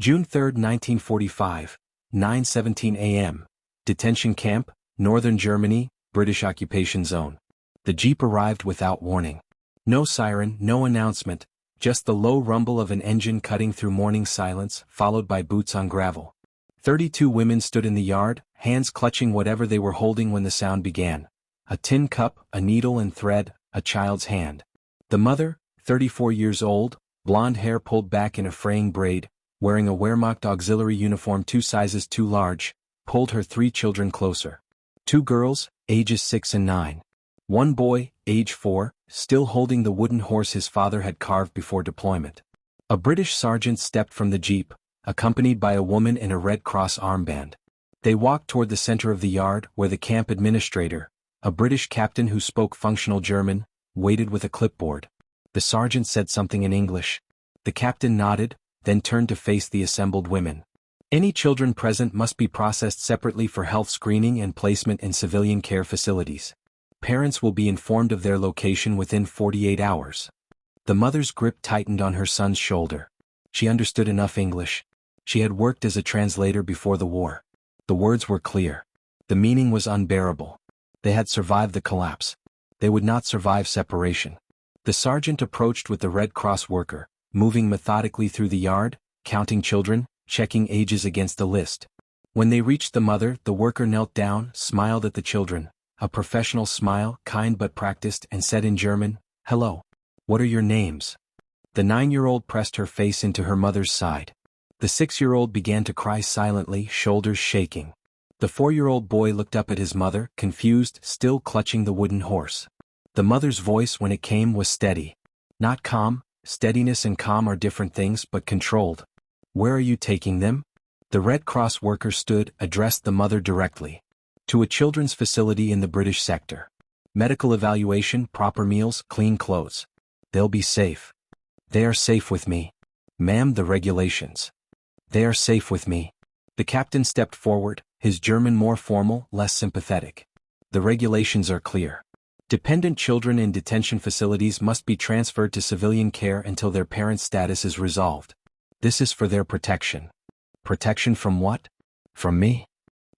June 3, 1945, 9:17 a.m. Detention camp, Northern Germany, British occupation zone. The jeep arrived without warning. No siren, no announcement, just the low rumble of an engine cutting through morning silence, followed by boots on gravel. 32 women stood in the yard, hands clutching whatever they were holding when the sound began. A tin cup, a needle and thread, a child's hand. The mother, 34 years old, blonde hair pulled back in a fraying braid, wearing a Wehrmacht auxiliary uniform 2 sizes too large, pulled her 3 children closer. 2 girls, ages 6 and 9. 1 boy, age 4, still holding the wooden horse his father had carved before deployment. A British sergeant stepped from the jeep, accompanied by a woman in a Red Cross armband. They walked toward the center of the yard where the camp administrator, a British captain who spoke functional German, waited with a clipboard. The sergeant said something in English. The captain nodded, then turned to face the assembled women. Any children present must be processed separately for health screening and placement in civilian care facilities. Parents will be informed of their location within 48 hours. The mother's grip tightened on her son's shoulder. She understood enough English. She had worked as a translator before the war. The words were clear. The meaning was unbearable. They had survived the collapse. They would not survive separation. The sergeant approached with the Red Cross worker, moving methodically through the yard, counting children, checking ages against the list. When they reached the mother, the worker knelt down, smiled at the children, a professional smile, kind but practiced, and said in German, "Hello. What are your names?" The 9-year-old pressed her face into her mother's side. The 6-year-old began to cry silently, shoulders shaking. The 4-year-old boy looked up at his mother, confused, still clutching the wooden horse. The mother's voice when it came was steady. Not calm. Steadiness and calm are different things, but controlled. "Where are you taking them?" The Red Cross worker stood, addressed the mother directly. "To a children's facility in the British sector. Medical evaluation, proper meals, clean clothes. They'll be safe." "They are safe with me. Ma'am, the regulations." "They are safe with me." The captain stepped forward, his German more formal, less sympathetic. "The regulations are clear. Dependent children in detention facilities must be transferred to civilian care until their parent status is resolved. This is for their protection." Protection from what? From me?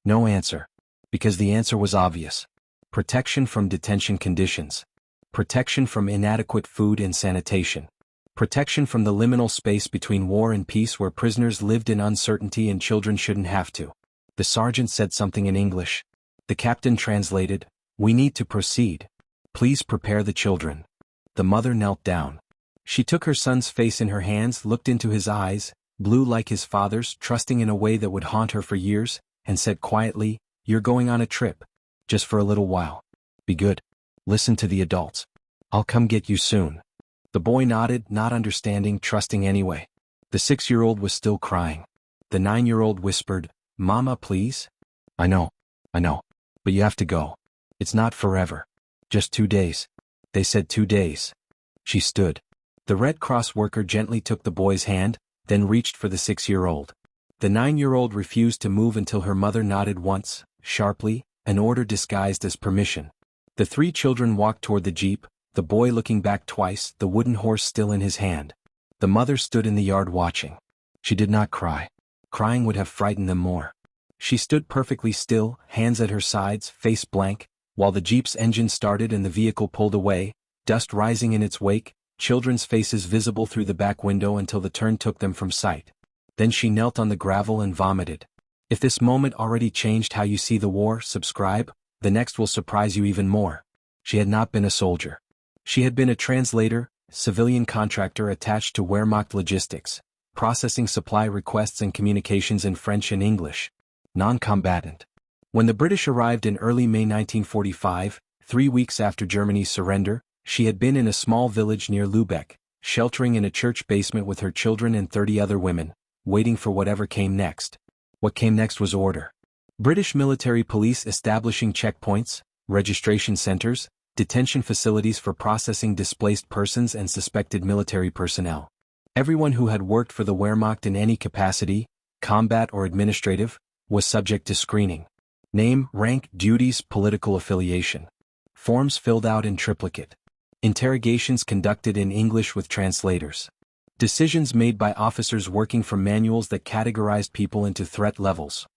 No answer. Because the answer was obvious. Protection from detention conditions. Protection from inadequate food and sanitation. Protection from the liminal space between war and peace where prisoners lived in uncertainty and children shouldn't have to. The sergeant said something in English. The captain translated, "We need to proceed. Please prepare the children." The mother knelt down. She took her son's face in her hands, looked into his eyes, blue like his father's, trusting in a way that would haunt her for years, and said quietly, "You're going on a trip. Just for a little while. Be good. Listen to the adults. I'll come get you soon." The boy nodded, not understanding, trusting anyway. The 6-year-old was still crying. The 9-year-old whispered, "Mama, please." I know. But you have to go. It's not forever. Just 2 days." They said 2 days. She stood. The Red Cross worker gently took the boy's hand, then reached for the 6-year-old. The 9-year-old refused to move until her mother nodded once, sharply, an order disguised as permission. The 3 children walked toward the jeep, the boy looking back twice, the wooden horse still in his hand. The mother stood in the yard watching. She did not cry. Crying would have frightened them more. She stood perfectly still, hands at her sides, face blank, while the jeep's engine started and the vehicle pulled away, dust rising in its wake, children's faces visible through the back window until the turn took them from sight. Then she knelt on the gravel and vomited. If this moment already changed how you see the war, subscribe, the next will surprise you even more. She had not been a soldier. She had been a translator, civilian contractor attached to Wehrmacht logistics, processing supply requests and communications in French and English. Non-combatant. When the British arrived in early May 1945, 3 weeks after Germany's surrender, she had been in a small village near Lübeck, sheltering in a church basement with her children and 30 other women, waiting for whatever came next. What came next was order. British military police establishing checkpoints, registration centers, detention facilities for processing displaced persons and suspected military personnel. Everyone who had worked for the Wehrmacht in any capacity, combat or administrative, was subject to screening. Name, rank, duties, political affiliation. Forms filled out in triplicate. Interrogations conducted in English with translators. Decisions made by officers working from manuals that categorized people into threat levels.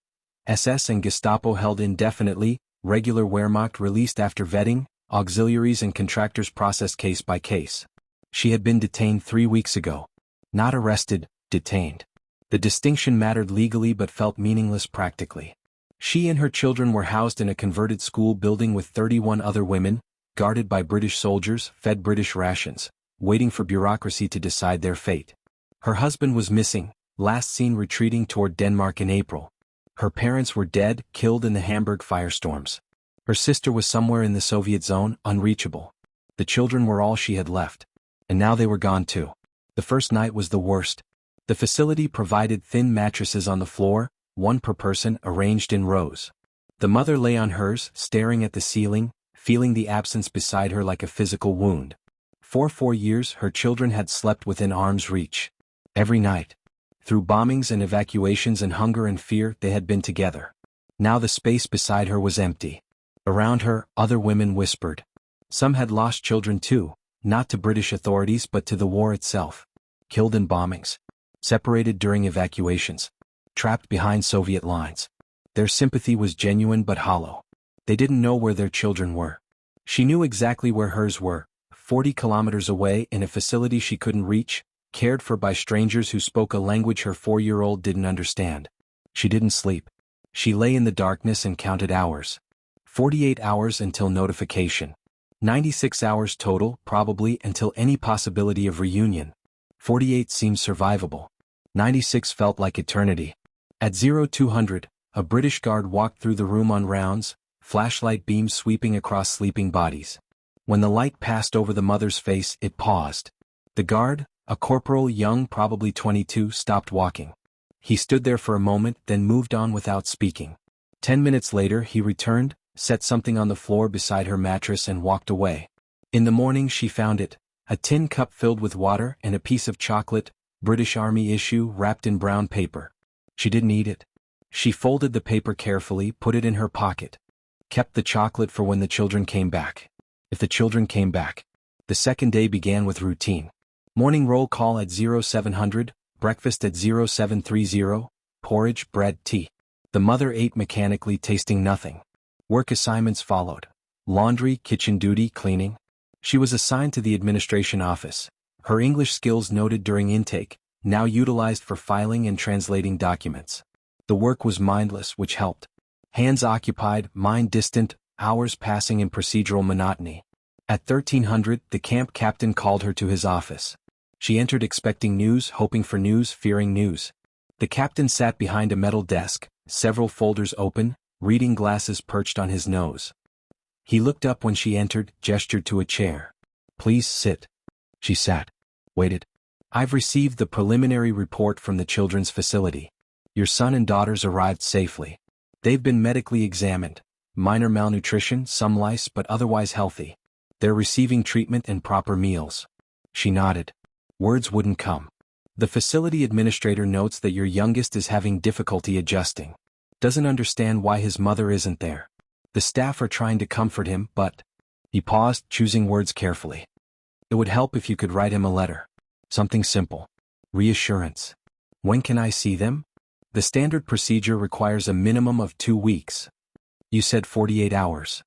SS and Gestapo held indefinitely, regular Wehrmacht released after vetting, auxiliaries and contractors processed case by case. She had been detained 3 weeks ago. Not arrested, detained. The distinction mattered legally but felt meaningless practically. She and her children were housed in a converted school building with 31 other women, guarded by British soldiers, fed British rations, waiting for bureaucracy to decide their fate. Her husband was missing, last seen retreating toward Denmark in April. Her parents were dead, killed in the Hamburg firestorms. Her sister was somewhere in the Soviet zone, unreachable. The children were all she had left. And now they were gone too. The first night was the worst. The facility provided thin mattresses on the floor, one per person, arranged in rows. The mother lay on hers, staring at the ceiling, feeling the absence beside her like a physical wound. For 4 years her children had slept within arm's reach. Every night. Through bombings and evacuations and hunger and fear they had been together. Now the space beside her was empty. Around her, other women whispered. Some had lost children too, not to British authorities but to the war itself. Killed in bombings. Separated during evacuations. Trapped behind Soviet lines. Their sympathy was genuine but hollow. They didn't know where their children were. She knew exactly where hers were, 40 kilometers away in a facility she couldn't reach, cared for by strangers who spoke a language her 4-year-old didn't understand. She didn't sleep. She lay in the darkness and counted hours. 48 hours until notification. 96 hours total, probably until any possibility of reunion. 48 seemed survivable. 96 felt like eternity. At 0200, a British guard walked through the room on rounds, flashlight beams sweeping across sleeping bodies. When the light passed over the mother's face, it paused. The guard, a corporal young, probably 22, stopped walking. He stood there for a moment, then moved on without speaking. 10 minutes later he returned, set something on the floor beside her mattress and walked away. In the morning she found it, a tin cup filled with water and a piece of chocolate, British Army issue wrapped in brown paper. She didn't eat it. She folded the paper carefully, put it in her pocket. Kept the chocolate for when the children came back. If the children came back. The second day began with routine. Morning roll call at 0700, breakfast at 0730, porridge, bread, tea. The mother ate mechanically, tasting nothing. Work assignments followed. Laundry, kitchen duty, cleaning. She was assigned to the administration office. Her English skills noted during intake, now utilized for filing and translating documents. The work was mindless, which helped. Hands occupied, mind distant, hours passing in procedural monotony. At 1300, the camp captain called her to his office. She entered expecting news, hoping for news, fearing news. The captain sat behind a metal desk, several folders open, reading glasses perched on his nose. He looked up when she entered, gestured to a chair. "Please sit." She sat. Waited. "I've received the preliminary report from the children's facility. Your son and daughters arrived safely. They've been medically examined. Minor malnutrition, some lice, but otherwise healthy. They're receiving treatment and proper meals." She nodded. Words wouldn't come. "The facility administrator notes that your youngest is having difficulty adjusting. Doesn't understand why his mother isn't there. The staff are trying to comfort him, but..." He paused, choosing words carefully. "It would help if you could write him a letter. Something simple. Reassurance. When can I see them? The standard procedure requires a minimum of 2 weeks. You said 48 hours.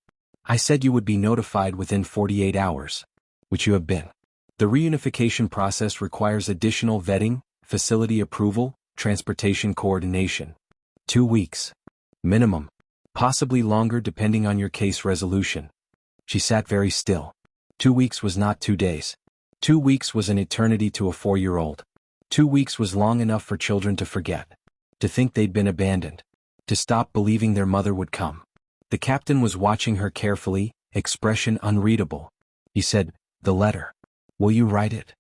I said you would be notified within 48 hours. Which you have been. The reunification process requires additional vetting, facility approval, transportation coordination. 2 weeks. Minimum. Possibly longer depending on your case resolution." She sat very still. 2 weeks was not 2 days. 2 weeks was an eternity to a 4-year-old. 2 weeks was long enough for children to forget. To think they'd been abandoned. To stop believing their mother would come. The captain was watching her carefully, expression unreadable. He said, "The letter. Will you write it?"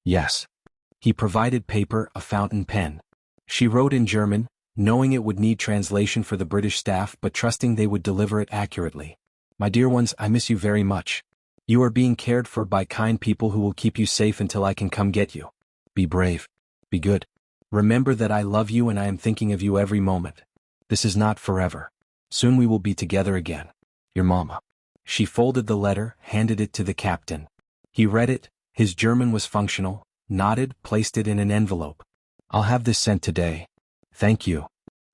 "Yes." He provided paper, a fountain pen. She wrote in German, knowing it would need translation for the British staff but trusting they would deliver it accurately. "My dear ones, I miss you very much. You are being cared for by kind people who will keep you safe until I can come get you. Be brave. Be good. Remember that I love you and I am thinking of you every moment. This is not forever. Soon we will be together again. Your mama." She folded the letter, handed it to the captain. He read it. His German was functional, nodded, placed it in an envelope. "I'll have this sent today. Thank you."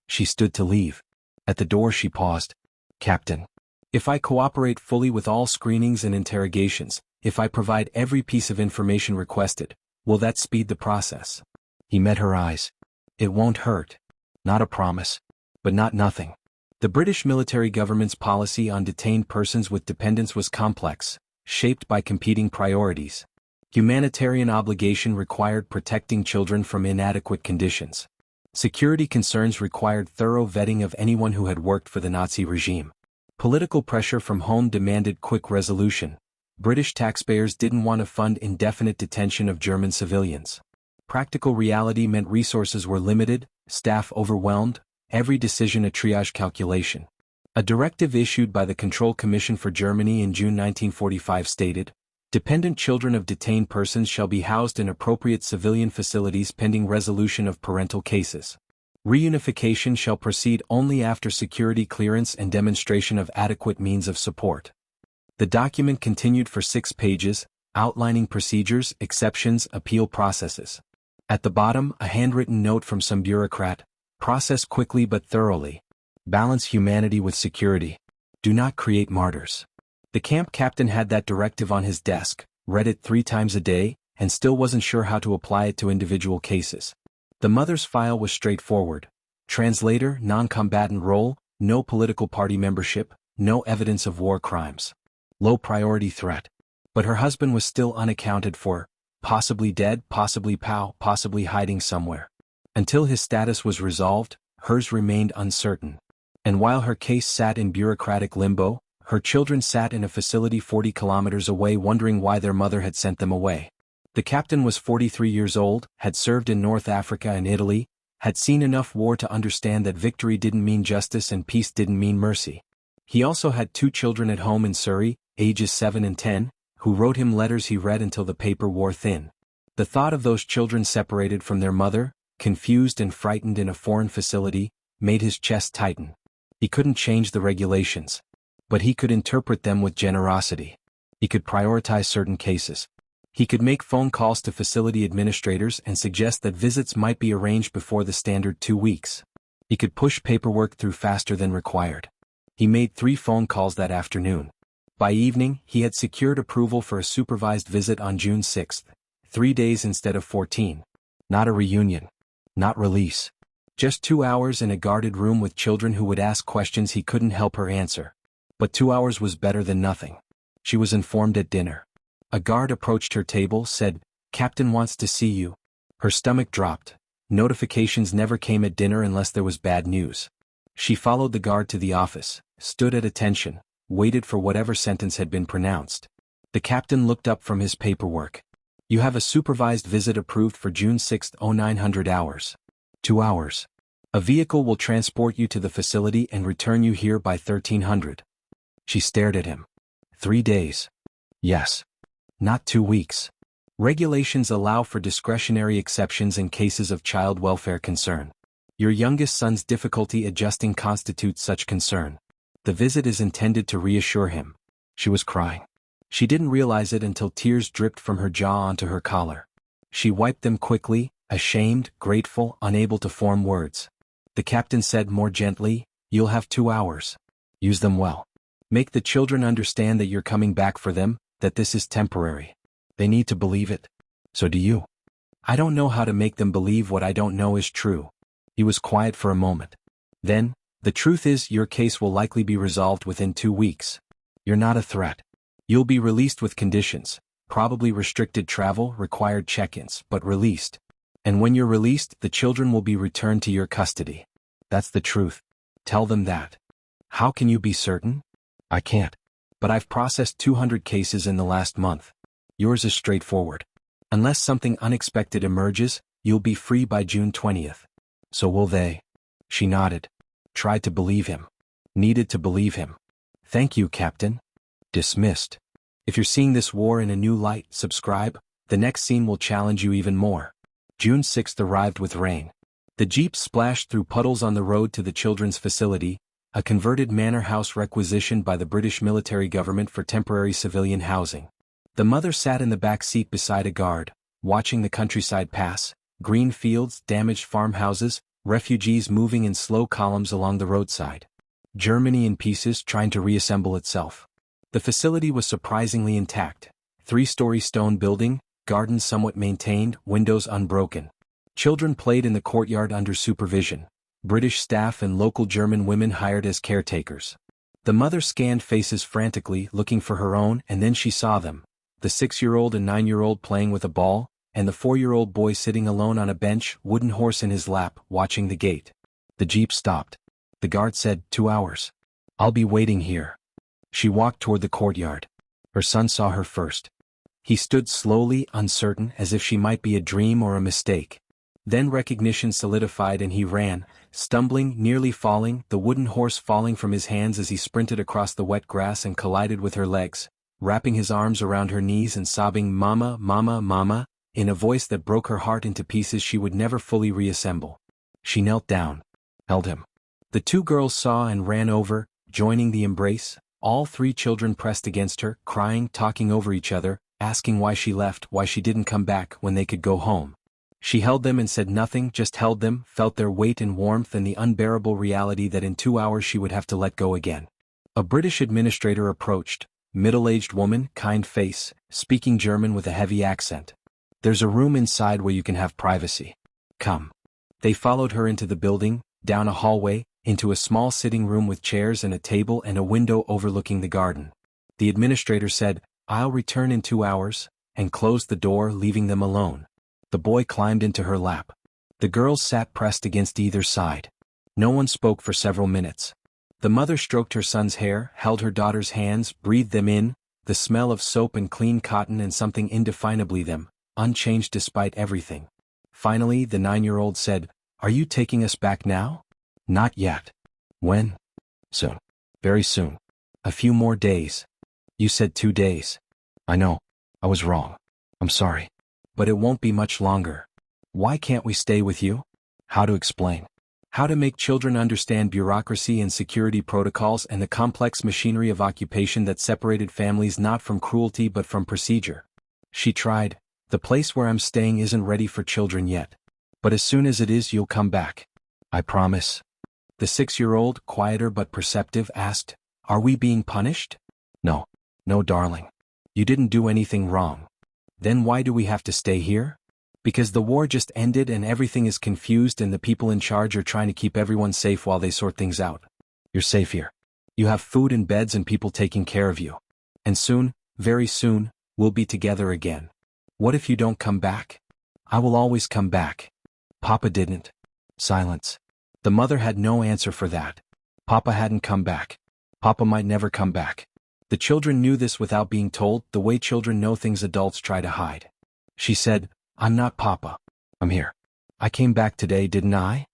She stood to leave. At the door she paused. "Captain, if I cooperate fully with all screenings and interrogations, if I provide every piece of information requested, will that speed the process?" He met her eyes. "It won't hurt. Not a promise. But not nothing." The British military government's policy on detained persons with dependents was complex, shaped by competing priorities. Humanitarian obligation required protecting children from inadequate conditions. Security concerns required thorough vetting of anyone who had worked for the Nazi regime. Political pressure from home demanded quick resolution. British taxpayers didn't want to fund indefinite detention of German civilians. Practical reality meant resources were limited, staff overwhelmed, every decision a triage calculation. A directive issued by the Control Commission for Germany in June 1945 stated, "Dependent children of detained persons shall be housed in appropriate civilian facilities pending resolution of parental cases. Reunification shall proceed only after security clearance and demonstration of adequate means of support." The document continued for 6 pages, outlining procedures, exceptions, appeal processes. At the bottom, a handwritten note from some bureaucrat: "Process quickly but thoroughly. Balance humanity with security. Do not create martyrs." The camp captain had that directive on his desk, read it 3 times a day, and still wasn't sure how to apply it to individual cases. The mother's file was straightforward. Translator, non-combatant role, no political party membership, no evidence of war crimes. Low priority threat. But her husband was still unaccounted for, possibly dead, possibly POW, possibly hiding somewhere. Until his status was resolved, hers remained uncertain. And while her case sat in bureaucratic limbo, her children sat in a facility 40 kilometers away wondering why their mother had sent them away. The captain was 43 years old, had served in North Africa and Italy, had seen enough war to understand that victory didn't mean justice and peace didn't mean mercy. He also had 2 children at home in Surrey, ages 7 and 10, who wrote him letters he read until the paper wore thin. The thought of those children separated from their mother, confused and frightened in a foreign facility, made his chest tighten. He couldn't change the regulations. But he could interpret them with generosity. He could prioritize certain cases. He could make phone calls to facility administrators and suggest that visits might be arranged before the standard 2 weeks. He could push paperwork through faster than required. He made 3 phone calls that afternoon. By evening, he had secured approval for a supervised visit on June 6, 3 days instead of 14. Not a reunion. Not release. Just 2 hours in a guarded room with children who would ask questions he couldn't help her answer. But 2 hours was better than nothing. She was informed at dinner. A guard approached her table, said, "Captain wants to see you." Her stomach dropped. Notifications never came at dinner unless there was bad news. She followed the guard to the office, stood at attention, waited for whatever sentence had been pronounced. The captain looked up from his paperwork. "You have a supervised visit approved for June 6, 0900 hours. 2 hours. A vehicle will transport you to the facility and return you here by 1300. She stared at him. 3 days. Yes. Not 2 weeks. Regulations allow for discretionary exceptions in cases of child welfare concern. Your youngest son's difficulty adjusting constitutes such concern. The visit is intended to reassure him." She was crying. She didn't realize it until tears dripped from her jaw onto her collar. She wiped them quickly, ashamed, grateful, unable to form words. The captain said more gently, "You'll have 2 hours. Use them well. Make the children understand that you're coming back for them, that this is temporary. They need to believe it. So do you. I don't know how to make them believe what I don't know is true." He was quiet for a moment. Then, "The truth is your case will likely be resolved within 2 weeks. You're not a threat. You'll be released with conditions, probably restricted travel, required check-ins, but released. And when you're released, the children will be returned to your custody. That's the truth. Tell them that." "How can you be certain?" "I can't. But I've processed 200 cases in the last month. Yours is straightforward. Unless something unexpected emerges, you'll be free by June 20th. So will they." She nodded. Tried to believe him. Needed to believe him. "Thank you, Captain." Dismissed. If you're seeing this war in a new light, subscribe. The next scene will challenge you even more. June 6th arrived with rain. The jeep splashed through puddles on the road to the children's facility, a converted manor house requisitioned by the British military government for temporary civilian housing. The mother sat in the back seat beside a guard, watching the countryside pass, green fields, damaged farmhouses, refugees moving in slow columns along the roadside. Germany in pieces trying to reassemble itself. The facility was surprisingly intact. 3-story stone building, gardens somewhat maintained, windows unbroken. Children played in the courtyard under supervision. British staff and local German women hired as caretakers. The mother scanned faces frantically, looking for her own, and then she saw them. The 6-year-old and 9-year-old playing with a ball, and the 4-year-old boy sitting alone on a bench, wooden horse in his lap, watching the gate. The jeep stopped. The guard said, 2 hours. I'll be waiting here. She walked toward the courtyard. Her son saw her first. He stood slowly, uncertain, as if she might be a dream or a mistake. Then recognition solidified and he ran, stumbling, nearly falling, the wooden horse falling from his hands as he sprinted across the wet grass and collided with her legs, wrapping his arms around her knees and sobbing, "Mama, Mama, Mama," in a voice that broke her heart into pieces she would never fully reassemble. She knelt down, held him. The 2 girls saw and ran over, joining the embrace. All 3 children pressed against her, crying, talking over each other, asking why she left, why she didn't come back when they could go home. She held them and said nothing, just held them, felt their weight and warmth and the unbearable reality that in 2 hours she would have to let go again. A British administrator approached, middle-aged woman, kind face, speaking German with a heavy accent. "There's a room inside where you can have privacy. Come." They followed her into the building, down a hallway, into a small sitting room with chairs and a table and a window overlooking the garden. The administrator said, "I'll return in 2 hours," and closed the door, leaving them alone. The boy climbed into her lap. The girls sat pressed against either side. No one spoke for several minutes. The mother stroked her son's hair, held her daughter's hands, breathed them in, the smell of soap and clean cotton and something indefinably them, unchanged despite everything. Finally, the 9-year-old said, "Are you taking us back now?" "Not yet." "When?" "Soon. Very soon. A few more days." "You said 2 days." "I know. I was wrong. I'm sorry. But it won't be much longer." "Why can't we stay with you?" "How to explain? How to make children understand bureaucracy and security protocols and the complex machinery of occupation that separated families not from cruelty but from procedure?" She tried. "The place where I'm staying isn't ready for children yet. But as soon as it is, you'll come back. I promise." The 6-year-old, quieter but perceptive, asked, "Are we being punished?" "No. No, darling. You didn't do anything wrong." "Then why do we have to stay here?" "Because the war just ended and everything is confused and the people in charge are trying to keep everyone safe while they sort things out. You're safe here. You have food and beds and people taking care of you. And soon, very soon, we'll be together again." "What if you don't come back?" "I will always come back." "Papa didn't." Silence. The mother had no answer for that. Papa hadn't come back. Papa might never come back. The children knew this without being told, the way children know things adults try to hide. She said, "I'm not Papa. I'm here. I came back today, didn't I?"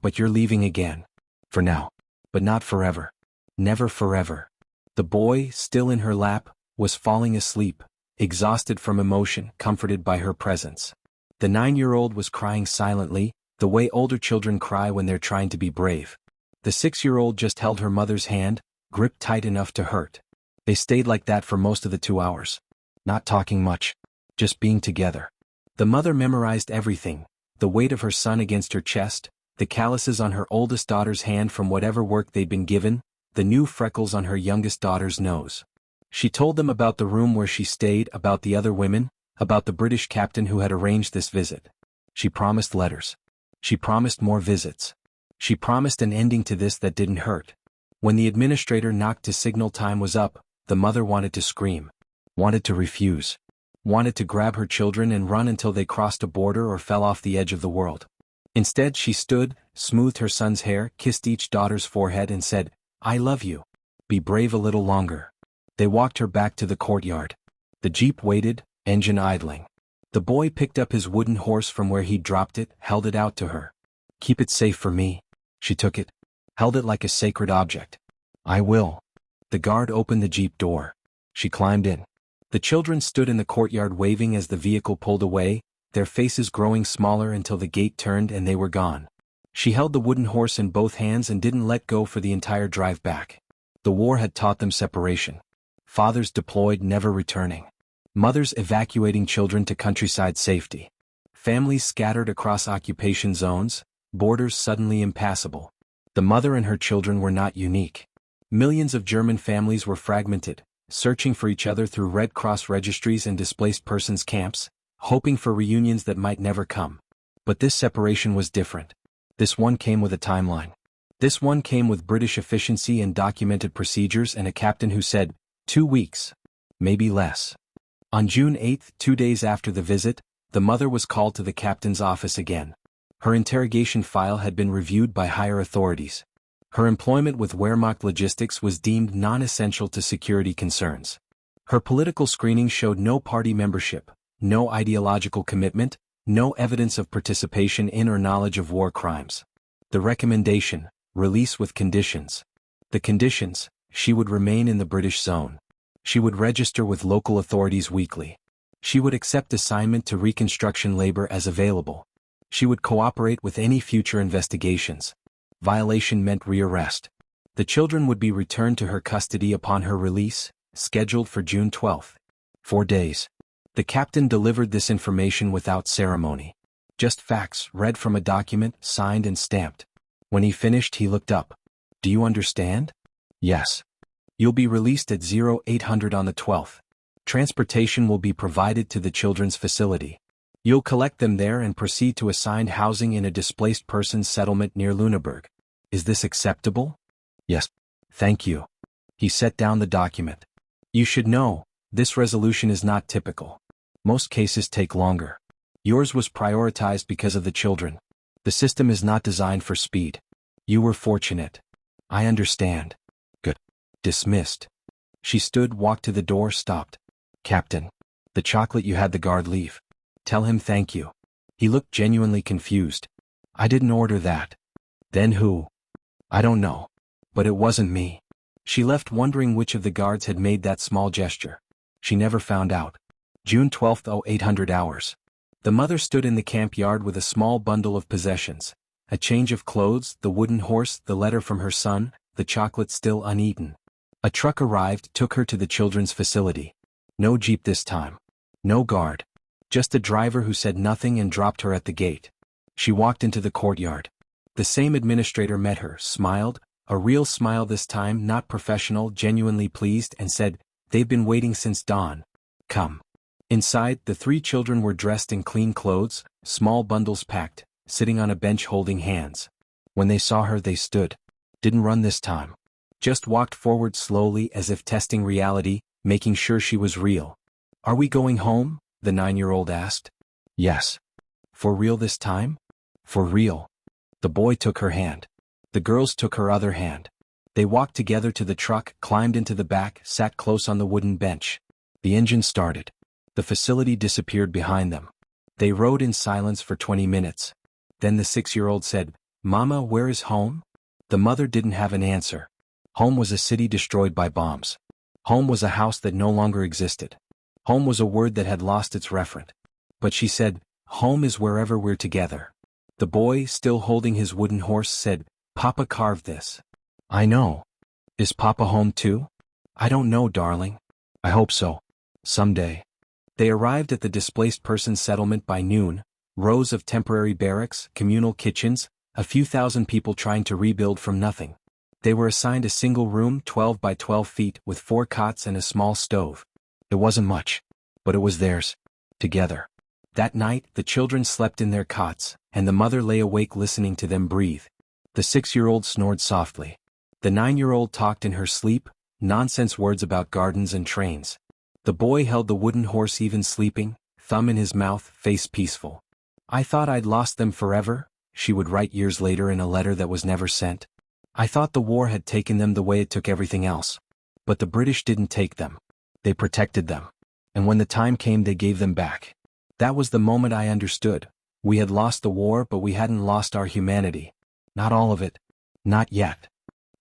"But you're leaving again." "For now. But not forever. Never forever." The boy, still in her lap, was falling asleep, exhausted from emotion, comforted by her presence. The 9-year-old was crying silently, the way older children cry when they're trying to be brave. The 6-year-old just held her mother's hand, gripped tight enough to hurt. They stayed like that for most of the 2 hours. Not talking much. Just being together. The mother memorized everything, the weight of her son against her chest, the calluses on her oldest daughter's hand from whatever work they'd been given, the new freckles on her youngest daughter's nose. She told them about the room where she stayed, about the other women, about the British captain who had arranged this visit. She promised letters. She promised more visits. She promised an ending to this that didn't hurt. When the administrator knocked to signal time was up, the mother wanted to scream. Wanted to refuse. Wanted to grab her children and run until they crossed a border or fell off the edge of the world. Instead, she stood, smoothed her son's hair, kissed each daughter's forehead and said, "I love you. Be brave a little longer." They walked her back to the courtyard. The jeep waited, engine idling. The boy picked up his wooden horse from where he'd dropped it, held it out to her. "Keep it safe for me." She took it. Held it like a sacred object. "I will." The guard opened the jeep door. She climbed in. The children stood in the courtyard waving as the vehicle pulled away, their faces growing smaller until the gate turned and they were gone. She held the wooden horse in both hands and didn't let go for the entire drive back. The war had taught them separation. Fathers deployed, never returning. Mothers evacuating children to countryside safety. Families scattered across occupation zones, borders suddenly impassable. The mother and her children were not unique. Millions of German families were fragmented, searching for each other through Red Cross registries and displaced persons camps, hoping for reunions that might never come. But this separation was different. This one came with a timeline. This one came with British efficiency and documented procedures and a captain who said, 2 weeks. Maybe less. On June 8, 2 days after the visit, the mother was called to the captain's office again. Her interrogation file had been reviewed by higher authorities. Her employment with Wehrmacht logistics was deemed non-essential to security concerns. Her political screening showed no party membership, no ideological commitment, no evidence of participation in or knowledge of war crimes. The recommendation, release with conditions. The conditions, she would remain in the British zone. She would register with local authorities weekly. She would accept assignment to reconstruction labor as available. She would cooperate with any future investigations. Violation meant rearrest. The children would be returned to her custody upon her release, scheduled for June 12. 4 days. The captain delivered this information without ceremony. Just facts read from a document, signed and stamped. When he finished, he looked up. Do you understand? Yes. You'll be released at 0800 on the 12th. Transportation will be provided to the children's facility. You'll collect them there and proceed to assigned housing in a displaced persons settlement near Lüneburg. Is this acceptable? Yes. Thank you. He set down the document. You should know, this resolution is not typical. Most cases take longer. Yours was prioritized because of the children. The system is not designed for speed. You were fortunate. I understand. Good. Dismissed. She stood, walked to the door, stopped. Captain. The chocolate you had the guard leave. Tell him thank you. He looked genuinely confused. I didn't order that. Then who? I don't know. But it wasn't me. She left wondering which of the guards had made that small gesture. She never found out. June 12, 0800 hours. The mother stood in the camp yard with a small bundle of possessions. A change of clothes, the wooden horse, the letter from her son, the chocolate still uneaten. A truck arrived, took her to the children's facility. No jeep this time. No guard. Just a driver who said nothing and dropped her at the gate. She walked into the courtyard. The same administrator met her, smiled, a real smile this time, not professional, genuinely pleased, and said, "They've been waiting since dawn. Come." Inside, the 3 children were dressed in clean clothes, small bundles packed, sitting on a bench holding hands. When they saw her, they stood. Didn't run this time. Just walked forward slowly as if testing reality, making sure she was real. Are we going home? The 9-year-old asked. Yes. For real this time? For real. The boy took her hand. The girls took her other hand. They walked together to the truck, climbed into the back, sat close on the wooden bench. The engine started. The facility disappeared behind them. They rode in silence for 20 minutes. Then the 6-year-old said, "Mama, where is home?" The mother didn't have an answer. Home was a city destroyed by bombs. Home was a house that no longer existed. Home was a word that had lost its referent. But she said, "Home is wherever we're together." The boy, still holding his wooden horse, said, "Papa carved this." I know. Is Papa home too? I don't know, darling. I hope so. Someday. They arrived at the displaced persons settlement by noon, rows of temporary barracks, communal kitchens, a few thousand people trying to rebuild from nothing. They were assigned a single room 12 by 12 feet with 4 cots and a small stove. It wasn't much, but it was theirs. Together. That night, the children slept in their cots, and the mother lay awake listening to them breathe. The 6-year-old snored softly. The 9-year-old talked in her sleep, nonsense words about gardens and trains. The boy held the wooden horse even sleeping, thumb in his mouth, face peaceful. "I thought I'd lost them forever," she would write years later in a letter that was never sent. "I thought the war had taken them the way it took everything else. But the British didn't take them. They protected them. And when the time came, they gave them back. That was the moment I understood. We had lost the war, but we hadn't lost our humanity. Not all of it. Not yet."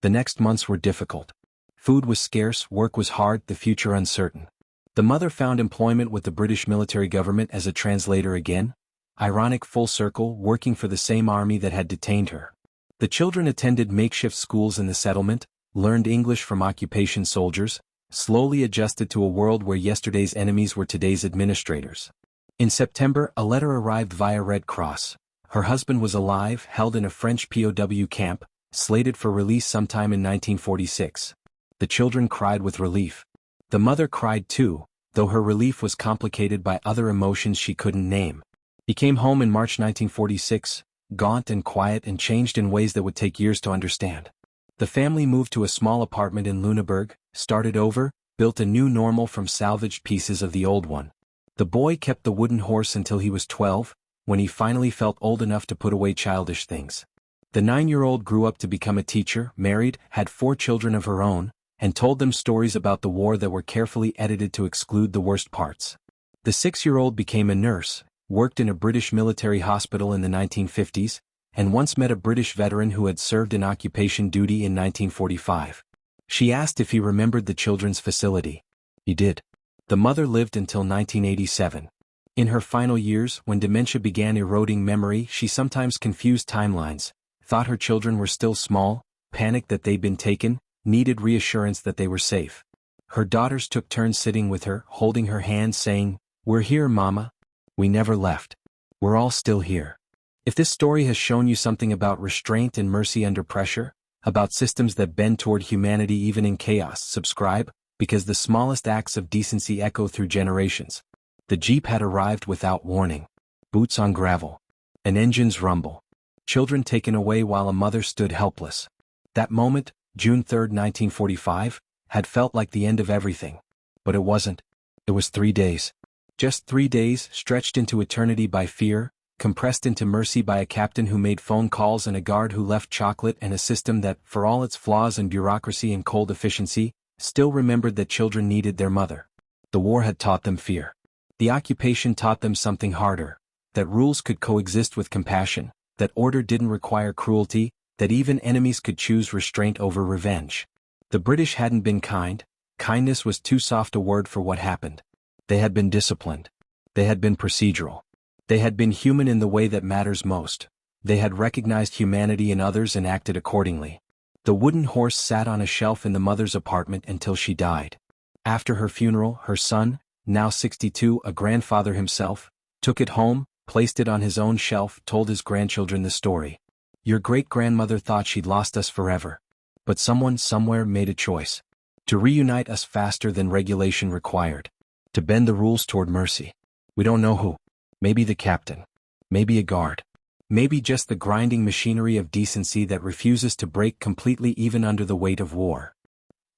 The next months were difficult. Food was scarce, work was hard, the future uncertain. The mother found employment with the British military government as a translator again. Ironic full circle, working for the same army that had detained her. The children attended makeshift schools in the settlement, learned English from occupation soldiers, slowly adjusted to a world where yesterday's enemies were today's administrators. In September, a letter arrived via Red Cross. Her husband was alive, held in a French POW camp, slated for release sometime in 1946. The children cried with relief. The mother cried too, though her relief was complicated by other emotions she couldn't name. He came home in March 1946, gaunt and quiet and changed in ways that would take years to understand. The family moved to a small apartment in Lüneburg, started over, built a new normal from salvaged pieces of the old one. The boy kept the wooden horse until he was 12, when he finally felt old enough to put away childish things. The 9-year-old grew up to become a teacher, married, had 4 children of her own, and told them stories about the war that were carefully edited to exclude the worst parts. The 6-year-old became a nurse, worked in a British military hospital in the 1950s, and once met a British veteran who had served in occupation duty in 1945. She asked if he remembered the children's facility. He did. The mother lived until 1987. In her final years, when dementia began eroding memory, she sometimes confused timelines, thought her children were still small, panicked that they'd been taken, needed reassurance that they were safe. Her daughters took turns sitting with her, holding her hand saying, "We're here, Mama. We never left. We're all still here." If this story has shown you something about restraint and mercy under pressure, about systems that bend toward humanity even in chaos, subscribe, because the smallest acts of decency echo through generations. The Jeep had arrived without warning. Boots on gravel. An engine's rumble. Children taken away while a mother stood helpless. That moment, June 3, 1945, had felt like the end of everything. But it wasn't. It was 3 days. Just 3 days, stretched into eternity by fear, compressed into mercy by a captain who made phone calls and a guard who left chocolate, and a system that, for all its flaws and bureaucracy and cold efficiency, still remembered that children needed their mother. The war had taught them fear. The occupation taught them something harder, that rules could coexist with compassion, that order didn't require cruelty, that even enemies could choose restraint over revenge. The British hadn't been kind. Kindness was too soft a word for what happened. They had been disciplined. They had been procedural. They had been human in the way that matters most. They had recognized humanity in others and acted accordingly. The wooden horse sat on a shelf in the mother's apartment until she died. After her funeral, her son, now 62, a grandfather himself, took it home, placed it on his own shelf, told his grandchildren the story. "Your great-grandmother thought she'd lost us forever. But someone somewhere made a choice. To reunite us faster than regulation required. To bend the rules toward mercy. We don't know who. Maybe the captain. Maybe a guard. Maybe just the grinding machinery of decency that refuses to break completely even under the weight of war."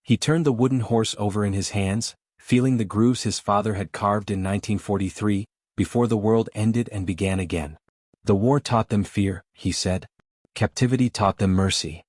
He turned the wooden horse over in his hands, feeling the grooves his father had carved in 1943, before the world ended and began again. "The war taught them fear," he said. "Captivity taught them mercy.